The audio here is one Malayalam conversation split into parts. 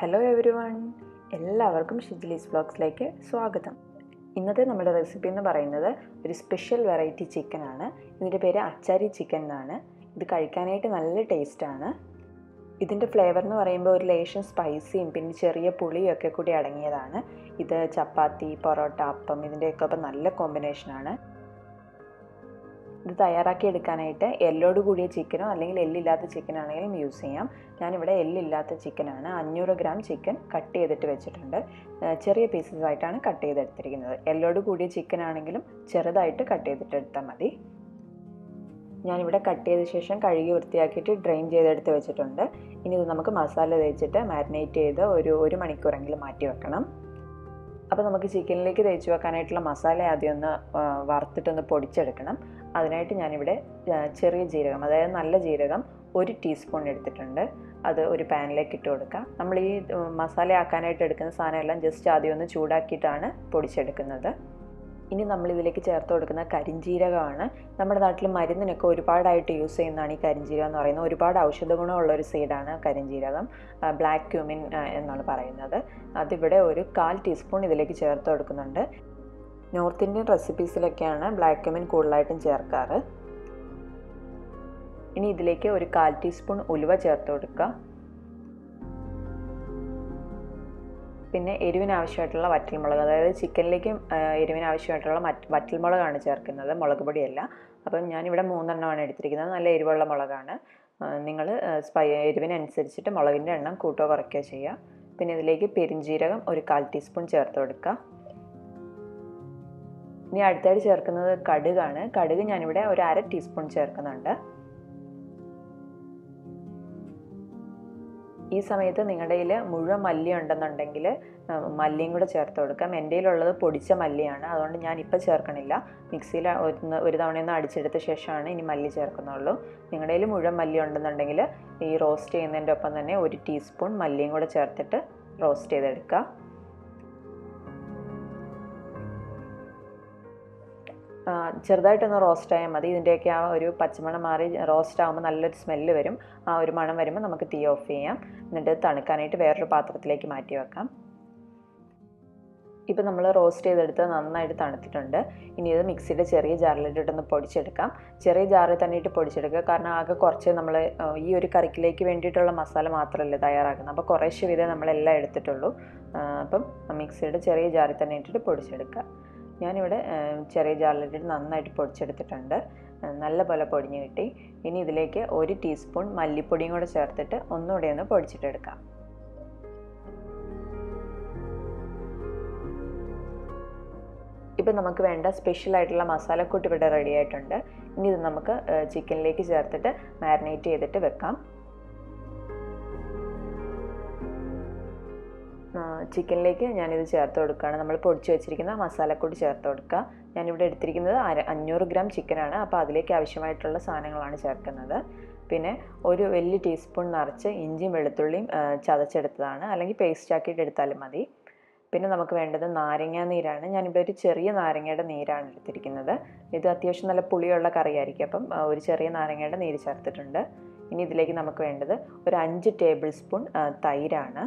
ഹലോ എവരി വൺ, എല്ലാവർക്കും ഷിജിലീസ് വ്ളോഗ്സിലേക്ക് സ്വാഗതം. ഇന്നത്തെ നമ്മുടെ റെസിപ്പി എന്ന് പറയുന്നത് ഒരു സ്പെഷ്യൽ വെറൈറ്റി ചിക്കനാണ്. ഇതിൻ്റെ പേര് അച്ചാരി ചിക്കൻ എന്നാണ്. ഇത് കഴിക്കാനായിട്ട് നല്ല ടേസ്റ്റാണ്. ഇതിൻ്റെ ഫ്ലേവർ എന്ന് പറയുമ്പോൾ ഒരു ലേശം സ്പൈസിയും പിന്നെ ചെറിയ പുളിയും ഒക്കെ കൂടി അടങ്ങിയതാണ്. ഇത് ചപ്പാത്തി, പൊറോട്ട, അപ്പം ഇതിൻ്റെയൊക്കെ ഒപ്പം നല്ല കോമ്പിനേഷനാണ്. ഇത് തയ്യാറാക്കി എടുക്കാനായിട്ട് എല്ലോട് കൂടിയ ചിക്കനോ അല്ലെങ്കിൽ എല്ലില്ലാത്ത ചിക്കനാണെങ്കിലും യൂസ് ചെയ്യാം. ഞാനിവിടെ എല്ലില്ലാത്ത ചിക്കനാണ്. 500 ഗ്രാം ചിക്കൻ കട്ട് ചെയ്തിട്ട് വെച്ചിട്ടുണ്ട്. ചെറിയ പീസസ് ആയിട്ടാണ് കട്ട് ചെയ്തെടുത്തിരിക്കുന്നത്. എല്ലോട് കൂടിയ ചിക്കൻ ആണെങ്കിലും ചെറുതായിട്ട് കട്ട് ചെയ്തിട്ട് എടുത്താൽ മതി. ഞാനിവിടെ കട്ട് ചെയ്ത ശേഷം കഴുകി വൃത്തിയാക്കിയിട്ട് ഡ്രെയിൻ ചെയ്തെടുത്ത് വെച്ചിട്ടുണ്ട്. ഇനി ഇത് നമുക്ക് മസാല തേച്ചിട്ട് മാരിനേറ്റ് ചെയ്ത് ഒരു മണിക്കൂറെങ്കിലും മാറ്റി വെക്കണം. അപ്പോൾ നമുക്ക് ചിക്കനിലേക്ക് തേച്ച് വെക്കാനായിട്ടുള്ള മസാല ആദ്യം ഒന്ന് വറുത്തിട്ടൊന്ന് പൊടിച്ചെടുക്കണം. അതിനായിട്ട് ഞാനിവിടെ ചെറിയ ജീരകം, അതായത് നല്ല ജീരകം 1 ടീസ്പൂൺ എടുത്തിട്ടുണ്ട്. അത് ഒരു പാനിലേക്ക് ഇട്ട് കൊടുക്കാം. നമ്മൾ ഈ മസാല ആക്കാനായിട്ട് എടുക്കുന്ന സാധനമെല്ലാം ജസ്റ്റ് ആദ്യം ഒന്ന് ചൂടാക്കിയിട്ടാണ് പൊടിച്ചെടുക്കുന്നത്. ഇനി നമ്മളിതിലേക്ക് ചേർത്ത് കൊടുക്കുന്ന കരിഞ്ജീരകമാണ്. നമ്മുടെ നാട്ടിൽ മരുന്നിനൊക്കെ ഒരുപാടായിട്ട് യൂസ് ചെയ്യുന്നതാണ് ഈ കരിഞ്ജീരകം എന്ന് പറയുന്നത്. ഒരുപാട് ഔഷധ ഗുണമുള്ളൊരു സീഡാണ് കരിഞ്ജീരകം. ബ്ലാക്ക് ക്യൂമിൻ എന്നാണ് പറയുന്നത്. അതിവിടെ ഒരു 1/4 ടീസ്പൂൺ ഇതിലേക്ക് ചേർത്ത് കൊടുക്കുന്നുണ്ട്. നോർത്ത് ഇന്ത്യൻ റെസിപ്പീസിലൊക്കെയാണ് ബ്ലാക്ക് ക്യൂമിൻ കൂടുതലായിട്ടും ചേർക്കാറ്. ഇനി ഇതിലേക്ക് ഒരു 1/4 ടീസ്പൂൺ ഉലുവ ചേർത്ത് കൊടുക്കുക. പിന്നെ എരിവിനാവശ്യമായിട്ടുള്ള വറ്റൽമുളക്, അതായത് ചിക്കനിലേക്ക് എരിവിനാവശ്യമായിട്ടുള്ള വറ്റൽമുളകാണ് ചേർക്കുന്നത്, മുളക് പൊടിയല്ല. അപ്പം ഞാനിവിടെ 3 എണ്ണമാണ് എടുത്തിരിക്കുന്നത്. നല്ല എരിവുള്ള മുളകാണ്. നിങ്ങൾ എരിവിനനുസരിച്ചിട്ട് മുളകിൻ്റെ എണ്ണം കൂട്ടുകയോ കുറയ്ക്കുകയോ ചെയ്യുക. പിന്നെ ഇതിലേക്ക് പെരിഞ്ജീരകം ഒരു 1/4 ടീസ്പൂൺ ചേർത്ത് കൊടുക്കുക. ഇനി അടുത്തായിട്ട് ചേർക്കുന്നത് കടുകാണ്. കടുക് ഞാനിവിടെ ഒരു 1/2 ടീസ്പൂൺ ചേർക്കുന്നുണ്ട്. ഈ സമയത്ത് നിങ്ങളുടെ കയ്യിൽ മുഴുവൻ മല്ലി ഉണ്ടെന്നുണ്ടെങ്കിൽ മല്ലിയും കൂടെ ചേർത്ത് കൊടുക്കാം. എൻ്റെ കയ്യിലുള്ളത് പൊടിച്ച മല്ലിയാണ്, അതുകൊണ്ട് ഞാനിപ്പോൾ ചേർക്കണില്ല. മിക്സിയിൽ ഒരു തവണയൊന്ന് അടിച്ചെടുത്ത ശേഷമാണ് ഇനി മല്ലി ചേർക്കുന്നുള്ളൂ. നിങ്ങളുടെ കയ്യിൽ മുഴുവൻ മല്ലി ഉണ്ടെന്നുണ്ടെങ്കിൽ ഈ റോസ്റ്റ് ചെയ്യുന്നതിൻ്റെ ഒപ്പം തന്നെ 1 ടീസ്പൂൺ മല്ലിയും കൂടെ ചേർത്തിട്ട് റോസ്റ്റ് ചെയ്തെടുക്കുക. ചെറുതായിട്ടൊന്ന് റോസ്റ്റ് ആയാൽ മതി. ഇതിൻ്റെയൊക്കെ ആ ഒരു പച്ചമണം മാറി റോസ്റ്റ് ആകുമ്പോൾ നല്ലൊരു സ്മെല്ല് വരും. ആ ഒരു മണം വരുമ്പോൾ നമുക്ക് തീ ഓഫ് ചെയ്യാം. എന്നിട്ട് തണുക്കാനായിട്ട് വേറൊരു പാത്രത്തിലേക്ക് മാറ്റി വെക്കാം. ഇപ്പോൾ നമ്മൾ റോസ്റ്റ് ചെയ്തെടുത്ത് നന്നായിട്ട് തണുത്തിട്ടുണ്ട്. ഇനി ഇത് മിക്സിയുടെ ചെറിയ ജാറിലിട്ടൊന്ന് പൊടിച്ചെടുക്കാം. ചെറിയ ജാറിൽ തന്നെ ഇട്ട് പൊടിച്ചെടുക്കുക. കാരണം ആകെ കുറച്ച് നമ്മൾ ഈ ഒരു കറിക്കിലേക്ക് വേണ്ടിയിട്ടുള്ള മസാല മാത്രമല്ലേ തയ്യാറാക്കുന്നത്. അപ്പോൾ കുറേശ്ശെ വിധം നമ്മളെല്ലാം എടുത്തിട്ടുള്ളൂ. അപ്പം മിക്സിയുടെ ചെറിയ ജാറിൽ തന്നെ ഇട്ടിട്ട് പൊടിച്ചെടുക്കുക. ഞാനിവിടെ ചെറിയ ജാറിലിട്ടിട്ട് നന്നായിട്ട് പൊടിച്ചെടുത്തിട്ടുണ്ട്. നല്ല പോലെ പൊടിഞ്ഞ് കിട്ടി. ഇനി ഇതിലേക്ക് 1 ടീസ്പൂൺ മല്ലിപ്പൊടിയും കൂടെ ചേർത്തിട്ട് ഒന്നുകൂടെ ഒന്ന് പൊടിച്ചിട്ടെടുക്കാം. ഇപ്പം നമുക്ക് വേണ്ട സ്പെഷ്യലായിട്ടുള്ള മസാലക്കൂട്ട് ഇവിടെ റെഡി ആയിട്ടുണ്ട്. ഇനി ഇത് നമുക്ക് ചിക്കനിലേക്ക് ചേർത്തിട്ട് മാരിനേറ്റ് ചെയ്തിട്ട് വെക്കാം. ചിക്കനിലേക്ക് ഞാനിത് ചേർത്ത് കൊടുക്കുകയാണ്. നമ്മൾ പൊടിച്ച് വെച്ചിരിക്കുന്ന മസാലക്കൂട്ട് ചേർത്ത് കൊടുക്കുക. ഞാനിവിടെ എടുത്തിരിക്കുന്നത് 500 ഗ്രാം ചിക്കനാണ്. അപ്പോൾ അതിലേക്ക് ആവശ്യമായിട്ടുള്ള സാധനങ്ങളാണ് ചേർക്കുന്നത്. പിന്നെ ഒരു വലിയ ടീസ്പൂൺ നിറച്ച് ഇഞ്ചിയും വെളുത്തുള്ളിയും ചതച്ചെടുത്തതാണ്, അല്ലെങ്കിൽ പേസ്റ്റ് ആക്കിയിട്ട് എടുത്താലും മതി. പിന്നെ നമുക്ക് വേണ്ടത് നാരങ്ങ നീരാണ്. ഞാനിവിടെ ഒരു ചെറിയ നാരങ്ങയുടെ നീരാണ് എടുത്തിരിക്കുന്നത്. ഇത് അത്യാവശ്യം നല്ല പുളിയുള്ള കറിയായിരിക്കും. അപ്പം ഒരു ചെറിയ നാരങ്ങയുടെ നീര് ചേർത്തിട്ടുണ്ട്. ഇനി ഇതിലേക്ക് നമുക്ക് വേണ്ടത് ഒരു 5 ടേബിൾ സ്പൂൺ തൈരാണ്.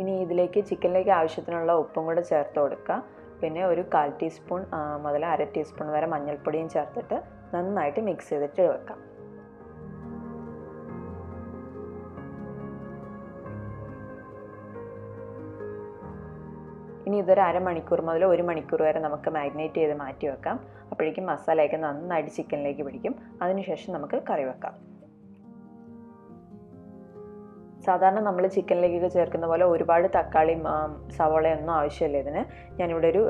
ഇനി ഇതിലേക്ക് ചിക്കനിലേക്ക് ആവശ്യത്തിനുള്ള ഉപ്പും കൂടെ ചേർത്ത് കൊടുക്കുക. പിന്നെ ഒരു 1/4 ടീസ്പൂൺ മുതൽ 1/2 ടീസ്പൂൺ വരെ മഞ്ഞൾപ്പൊടിയും ചേർത്തിട്ട് നന്നായിട്ട് മിക്സ് ചെയ്തിട്ട് വെക്കാം. ഇനി ഇതൊരു അരമണിക്കൂർ മുതൽ 1 മണിക്കൂർ വരെ നമുക്ക് മാരിനേറ്റ് ചെയ്ത് മാറ്റി വെക്കാം. അപ്പോഴേക്കും മസാലയൊക്കെ നന്നായിട്ട് ചിക്കനിലേക്ക് പിടിക്കും. അതിനുശേഷം നമുക്ക് കറി വെക്കാം. സാധാരണ നമ്മൾ ചിക്കനിലേക്കൊക്കെ ചേർക്കുന്ന പോലെ ഒരുപാട് തക്കാളിയും സവോളയൊന്നും ആവശ്യമില്ല ഇതിന്. ഞാനിവിടെ ഒരു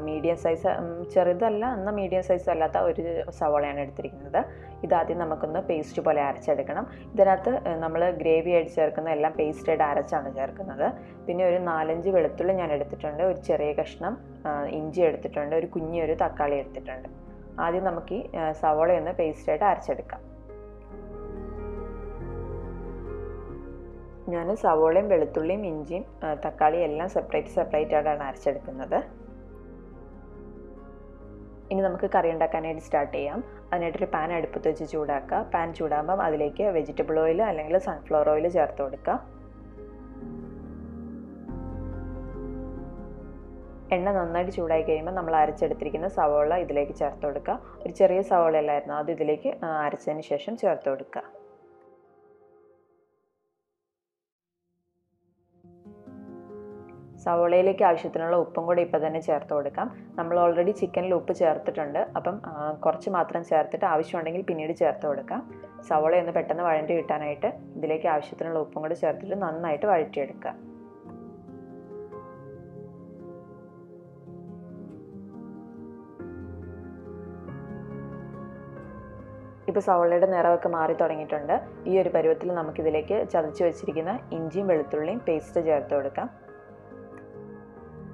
മീഡിയം സൈസ്, ചെറുതല്ല എന്നാൽ മീഡിയം സൈസ് അല്ലാത്ത ഒരു സവോളയാണ് എടുത്തിരിക്കുന്നത്. ഇതാദ്യം നമുക്കൊന്ന് പേസ്റ്റ് പോലെ അരച്ചെടുക്കണം. ഇതിനകത്ത് നമ്മൾ ഗ്രേവി ആയിട്ട് ചേർക്കുന്ന എല്ലാം പേസ്റ്റായിട്ട് അരച്ചാണ് ചേർക്കുന്നത്. പിന്നെ ഒരു 4-5 വെളുത്തുള്ളി ഞാൻ എടുത്തിട്ടുണ്ട്. ഒരു ചെറിയ കഷ്ണം ഇഞ്ചി എടുത്തിട്ടുണ്ട്. ഒരു കുഞ്ഞൊരു തക്കാളി എടുത്തിട്ടുണ്ട്. ആദ്യം നമുക്ക് ഈ സവോളയൊന്ന് പേസ്റ്റായിട്ട് അരച്ചെടുക്കാം. ഞാൻ സവോളയും വെളുത്തുള്ളിയും ഇഞ്ചിയും തക്കാളിയും എല്ലാം സെപ്പറേറ്റ് ആയിട്ടാണ് അരച്ചെടുക്കുന്നത്. ഇനി നമുക്ക് കറി ഉണ്ടാക്കാനായിട്ട് സ്റ്റാർട്ട് ചെയ്യാം. അതിനായിട്ടൊരു പാൻ അടുപ്പത്ത് വെച്ച് ചൂടാക്കുക. പാൻ ചൂടാകുമ്പം അതിലേക്ക് വെജിറ്റബിൾ ഓയിൽ അല്ലെങ്കിൽ സൺഫ്ലവർ ഓയിൽ ചേർത്ത് കൊടുക്കുക. എണ്ണ നന്നായിട്ട് ചൂടായി കഴിയുമ്പോൾ നമ്മൾ അരച്ചെടുത്തിരിക്കുന്ന സവോള ഇതിലേക്ക് ചേർത്ത് കൊടുക്കുക. ഒരു ചെറിയ സവോള അല്ലായിരുന്നു, അത് ഇതിലേക്ക് അരച്ചതിന് ശേഷം ചേർത്ത് കൊടുക്കുക. സവോളയിലേക്ക് ആവശ്യത്തിനുള്ള ഉപ്പും കൂടി ഇപ്പോൾ തന്നെ ചേർത്ത് കൊടുക്കാം. നമ്മൾ ഓൾറെഡി ചിക്കനിൽ ഉപ്പ് ചേർത്തിട്ടുണ്ട്, അപ്പം കുറച്ച് മാത്രം ചേർത്തിട്ട് ആവശ്യമുണ്ടെങ്കിൽ പിന്നീട് ചേർത്ത് കൊടുക്കാം. സവോള ഒന്ന് പെട്ടെന്ന് വഴറ്റി കിട്ടാനായിട്ട് ഇതിലേക്ക് ആവശ്യത്തിനുള്ള ഉപ്പും കൂടി ചേർത്തിട്ട് നന്നായിട്ട് വഴറ്റിയെടുക്കുക. ഇപ്പോൾ സവോളയുടെ നിറമൊക്കെ മാറി തുടങ്ങിയിട്ടുണ്ട്. ഈ ഒരു പരുവത്തിൽ നമുക്കിതിലേക്ക് ചതച്ച് വെച്ചിരിക്കുന്ന ഇഞ്ചിയും വെളുത്തുള്ളിയും പേസ്റ്റ് ചേർത്ത് കൊടുക്കാം.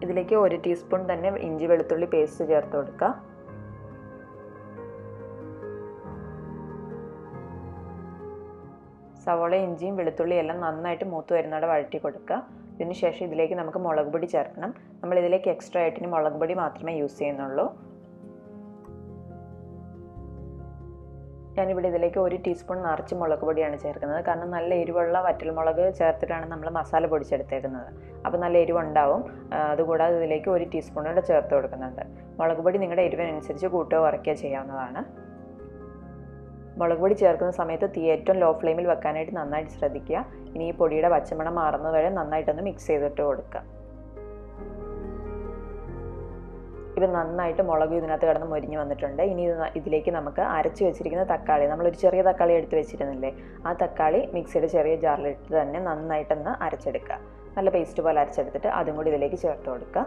ഇതിലേക്ക് 1 ടീസ്പൂൺ തന്നെ ഇഞ്ചി വെളുത്തുള്ളി പേസ്റ്റ് ചേർത്ത് കൊടുക്കുക. സവോള ഇഞ്ചിയും വെളുത്തുള്ളിയും എല്ലാം നന്നായിട്ട് മൂത്ത് വരുന്നവിടെ വഴറ്റി കൊടുക്കുക. ഇതിന് ശേഷം ഇതിലേക്ക് നമുക്ക് മുളക് പൊടി ചേർക്കണം. നമ്മൾ ഇതിലേക്ക് എക്സ്ട്രാ ആയിട്ട് മുളക് പൊടി മാത്രമേ യൂസ് ചെയ്യുന്നുള്ളൂ. ഞാനിവിടെ ഇതിലേക്ക് 1 ടീസ്പൂൺ നിറച്ച് മുളക് പൊടിയാണ് ചേർക്കുന്നത്. കാരണം നല്ല എരിവുള്ള വറ്റൽമുളക് ചേർത്തിട്ടാണ് നമ്മൾ മസാല പൊടിച്ചെടുത്തേക്കുന്നത്. അപ്പോൾ നല്ല എരിവുണ്ടാവും. അതുകൂടാതെ ഇതിലേക്ക് 1 ടീസ്പൂൺ കൂടെ ചേർത്ത് കൊടുക്കുന്നുണ്ട്. മുളക് പൊടി നിങ്ങളുടെ എരിവിനനുസരിച്ച് കൂട്ടുകയോ കുറയ്ക്കുകയോ ചെയ്യാവുന്നതാണ്. മുളക് പൊടി ചേർക്കുന്ന സമയത്ത് തീ ഏറ്റവും ലോ ഫ്ലെയിമിൽ വെക്കാനായിട്ട് നന്നായിട്ട് ശ്രദ്ധിക്കുക. ഇനി ഈ പൊടിയുടെ പച്ചമണം മാറുന്നത് വരെ നന്നായിട്ടൊന്ന് മിക്സ് ചെയ്തിട്ട് കൊടുക്കുക. ഇപ്പം നന്നായിട്ട് മുളക് ഇതിനകത്ത് കിടന്ന് മൊരിഞ്ഞ് വന്നിട്ടുണ്ട്. ഇനി ഇതിലേക്ക് നമുക്ക് അരച്ച് വെച്ചിരിക്കുന്ന തക്കാളി, നമ്മളൊരു ചെറിയ തക്കാളി എടുത്ത് വെച്ചിരുന്നില്ലേ, ആ തക്കാളി മിക്സിയുടെ ചെറിയ ജാറിലിട്ട് തന്നെ നന്നായിട്ടൊന്ന് അരച്ചെടുക്കുക. നല്ല പേസ്റ്റ് പോലെ അരച്ചെടുത്തിട്ട് അതും കൂടി ഇതിലേക്ക് ചേർത്ത് കൊടുക്കുക.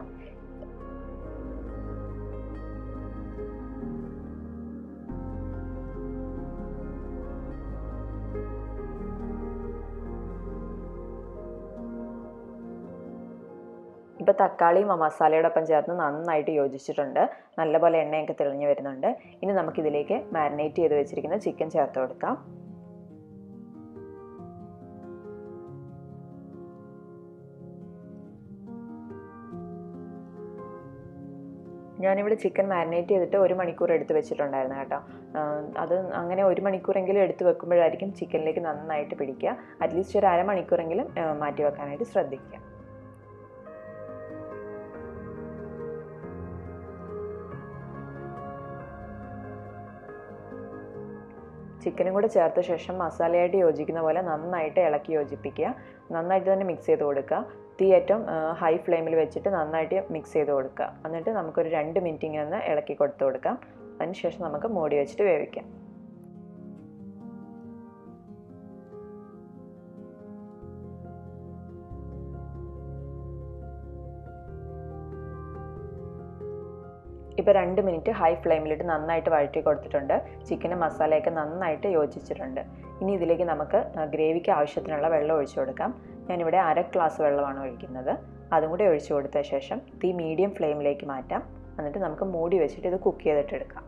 ഇപ്പോൾ തക്കാളിയും മസാലയോടൊപ്പം ചേർന്ന് നന്നായിട്ട് യോജിച്ചിട്ടുണ്ട്. നല്ലപോലെ എണ്ണയൊക്കെ തെളിഞ്ഞ് വരുന്നുണ്ട്. ഇനി നമുക്കിതിലേക്ക് മാരിനേറ്റ് ചെയ്ത് വെച്ചിരിക്കുന്ന ചിക്കൻ ചേർത്ത് കൊടുക്കാം. ഞാനിവിടെ ചിക്കൻ മാരിനേറ്റ് ചെയ്തിട്ട് 1 മണിക്കൂർ എടുത്ത് വെച്ചിട്ടുണ്ടായിരുന്നു കേട്ടോ. അത് അങ്ങനെ 1 മണിക്കൂറെങ്കിലും എടുത്ത് വെക്കുമ്പോഴായിരിക്കും ചിക്കനിലേക്ക് നന്നായിട്ട് പിടിക്കുക. അറ്റ്ലീസ്റ്റ് ഒരു അരമണിക്കൂറെങ്കിലും മാറ്റി വെക്കാനായിട്ട് ശ്രദ്ധിക്കുക. ചിക്കനും കൂടെ ചേർത്ത ശേഷം മസാലയായിട്ട് യോജിക്കുന്ന പോലെ നന്നായിട്ട് ഇളക്കി യോജിപ്പിക്കുക. നന്നായിട്ട് തന്നെ മിക്സ് ചെയ്ത് കൊടുക്കുക. തീ ഏറ്റവും ഹൈ ഫ്ലെയിമിൽ വെച്ചിട്ട് നന്നായിട്ട് മിക്സ് ചെയ്ത് കൊടുക്കുക. എന്നിട്ട് നമുക്കൊരു 2 മിനിറ്റ് ഇങ്ങനെ ഒന്ന് ഇളക്കി കൊടുത്തു കൊടുക്കാം. അതിനുശേഷം നമുക്ക് മൂടി വെച്ചിട്ട് വേവിക്കാം. ഇപ്പോൾ 2 മിനിറ്റ് ഹൈ ഫ്ലെയിമിലിട്ട് നന്നായിട്ട് വഴറ്റി കൊടുത്തിട്ടുണ്ട്. ചിക്കനും മസാലയൊക്കെ നന്നായിട്ട് യോജിച്ചിട്ടുണ്ട്. ഇനി ഇതിലേക്ക് നമുക്ക് ഗ്രേവിക്ക് ആവശ്യത്തിനുള്ള വെള്ളം ഒഴിച്ചു കൊടുക്കാം. ഞാനിവിടെ 1/2 ഗ്ലാസ് വെള്ളമാണ് ഒഴിക്കുന്നത്. അതും കൂടി ഒഴിച്ചു കൊടുത്ത ശേഷം തീ മീഡിയം ഫ്ലെയിമിലേക്ക് മാറ്റാം. എന്നിട്ട് നമുക്ക് മൂടി വെച്ചിട്ട് ഇത് കുക്ക് ചെയ്തിട്ടെടുക്കാം.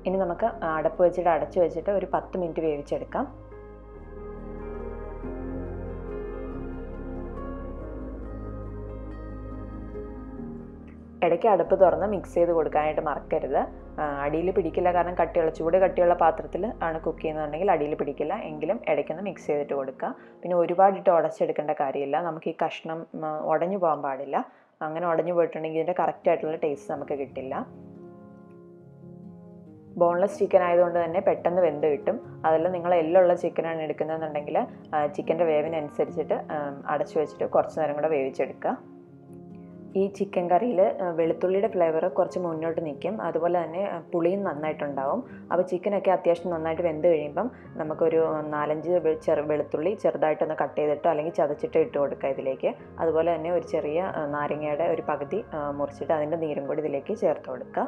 ഇനി നമുക്ക് അടപ്പ് വെച്ചിട്ട് അടച്ചു വെച്ചിട്ട് ഒരു 10 മിനിറ്റ് വേവിച്ചെടുക്കാം. ഇടയ്ക്ക് അടുപ്പ് തുറന്ന് മിക്സ് ചെയ്ത് കൊടുക്കാനായിട്ട് മറക്കരുത്. അടിയിൽ പിടിക്കില്ല, കാരണം ചൂട് കട്ടിയുള്ള പാത്രത്തിൽ ആണ് കുക്ക് ചെയ്യുന്നതുണ്ടെങ്കിൽ അടിയിൽ പിടിക്കില്ല. എങ്കിലും ഇടയ്ക്കൊന്ന് മിക്സ് ചെയ്തിട്ട് കൊടുക്കുക. പിന്നെ ഒരുപാടിട്ട് ഉടച്ചെടുക്കേണ്ട കാര്യമില്ല. നമുക്ക് ഈ കഷ്ണം ഉടഞ്ഞു പോകാൻ പാടില്ല. അങ്ങനെ ഉടഞ്ഞു പോയിട്ടുണ്ടെങ്കിൽ ഇതിൻ്റെ കറക്റ്റായിട്ടുള്ള ടേസ്റ്റ് നമുക്ക് കിട്ടില്ല. ബോൺലെസ് ചിക്കൻ ആയതുകൊണ്ട് തന്നെ പെട്ടെന്ന് വെന്ത് കിട്ടും. അതല്ല നിങ്ങൾ എല്ലുള്ള ചിക്കനാണ് എടുക്കുന്നതെന്നുണ്ടെങ്കിൽ ചിക്കൻ്റെ വേവിനനുസരിച്ചിട്ട് അടച്ചു വെച്ചിട്ട് കുറച്ച് നേരം കൂടെ വേവിച്ചെടുക്കുക. ഈ ചിക്കൻ കറിയിൽ വെളുത്തുള്ളിയുടെ ഫ്ലേവർ കുറച്ച് മുന്നോട്ട് നിൽക്കും. അതുപോലെ തന്നെ പുളിയും നന്നായിട്ടുണ്ടാവും. അപ്പോൾ ചിക്കനൊക്കെ അത്യാവശ്യം നന്നായിട്ട് വെന്ത് കഴിയുമ്പം നമുക്കൊരു 4-5 വെളുത്തുള്ളി ചെറുതായിട്ടൊന്ന് കട്ട് ചെയ്തിട്ടോ അല്ലെങ്കിൽ ചതച്ചിട്ടോ ഇട്ട് കൊടുക്കുക ഇതിലേക്ക്. അതുപോലെ തന്നെ ഒരു ചെറിയ നാരങ്ങയുടെ ഒരു പകുതി മുറിച്ചിട്ട് അതിൻ്റെ നീരും കൂടി ഇതിലേക്ക് ചേർത്ത് കൊടുക്കുക.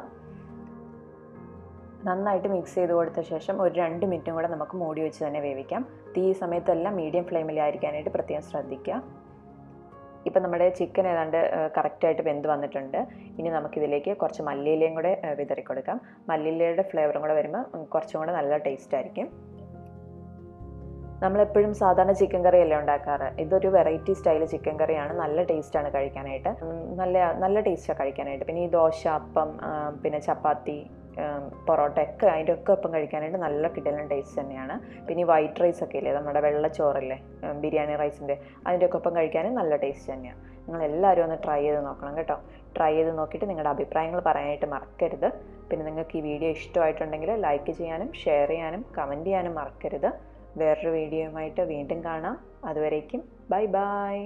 നന്നായിട്ട് മിക്സ് ചെയ്ത് കൊടുത്ത ശേഷം ഒരു 2 മിനിറ്റും കൂടെ നമുക്ക് മൂടി വെച്ച് തന്നെ വേവിക്കാം. തീ സമയത്തെല്ലാം മീഡിയം ഫ്ലെയിമിലായിരിക്കാനായിട്ട് പ്രത്യേകം ശ്രദ്ധിക്കുക. ഇപ്പം നമ്മുടെ ചിക്കൻ ഏതാണ്ട് കറക്റ്റായിട്ട് വെന്ത് വന്നിട്ടുണ്ട്. ഇനി നമുക്കിതിലേക്ക് കുറച്ച് മല്ലിയിലയും കൂടെ വിതറി കൊടുക്കാം. മല്ലിയിലയുടെ ഫ്ലേവറും കൂടെ വരുമ്പോൾ കുറച്ചും കൂടെ നല്ല ടേസ്റ്റ് ആയിരിക്കും. നമ്മളെപ്പോഴും സാധാരണ ചിക്കൻ കറിയല്ലേ ഉണ്ടാക്കാറ്. ഇതൊരു വെറൈറ്റി സ്റ്റൈൽ ചിക്കൻ കറിയാണ്. നല്ല ടേസ്റ്റാണ് കഴിക്കാനായിട്ട്, നല്ല ടേസ്റ്റാണ് കഴിക്കാനായിട്ട്. പിന്നെ ഈ ദോശ, അപ്പം, പിന്നെ ചപ്പാത്തി, പൊറോട്ട ഒക്കെ അതിൻ്റെ ഒക്കെ ഒപ്പം കഴിക്കാനായിട്ട് നല്ല കിടലൻ ടേസ്റ്റ് തന്നെയാണ്. പിന്നെ ഈ വൈറ്റ് റൈസ് ഒക്കെ ഇല്ലേ, നമ്മുടെ വെള്ളച്ചോറല്ലേ, ബിരിയാണി റൈസിൻ്റെ, അതിൻ്റെ ഒക്കെ ഒപ്പം കഴിക്കാനും നല്ല ടേസ്റ്റ് തന്നെയാണ്. നിങ്ങളെല്ലാവരും ഒന്ന് ട്രൈ ചെയ്ത് നോക്കണം കേട്ടോ. ട്രൈ ചെയ്ത് നോക്കിയിട്ട് നിങ്ങളുടെ അഭിപ്രായങ്ങൾ പറയാനായിട്ട് മറക്കരുത്. പിന്നെ നിങ്ങൾക്ക് ഈ വീഡിയോ ഇഷ്ടമായിട്ടുണ്ടെങ്കിൽ ലൈക്ക് ചെയ്യാനും ഷെയർ ചെയ്യാനും കമൻറ്റ് ചെയ്യാനും മറക്കരുത്. വേറൊരു വീഡിയോയുമായിട്ട് വീണ്ടും കാണാം. അതുവരേക്കും ബൈ ബൈ.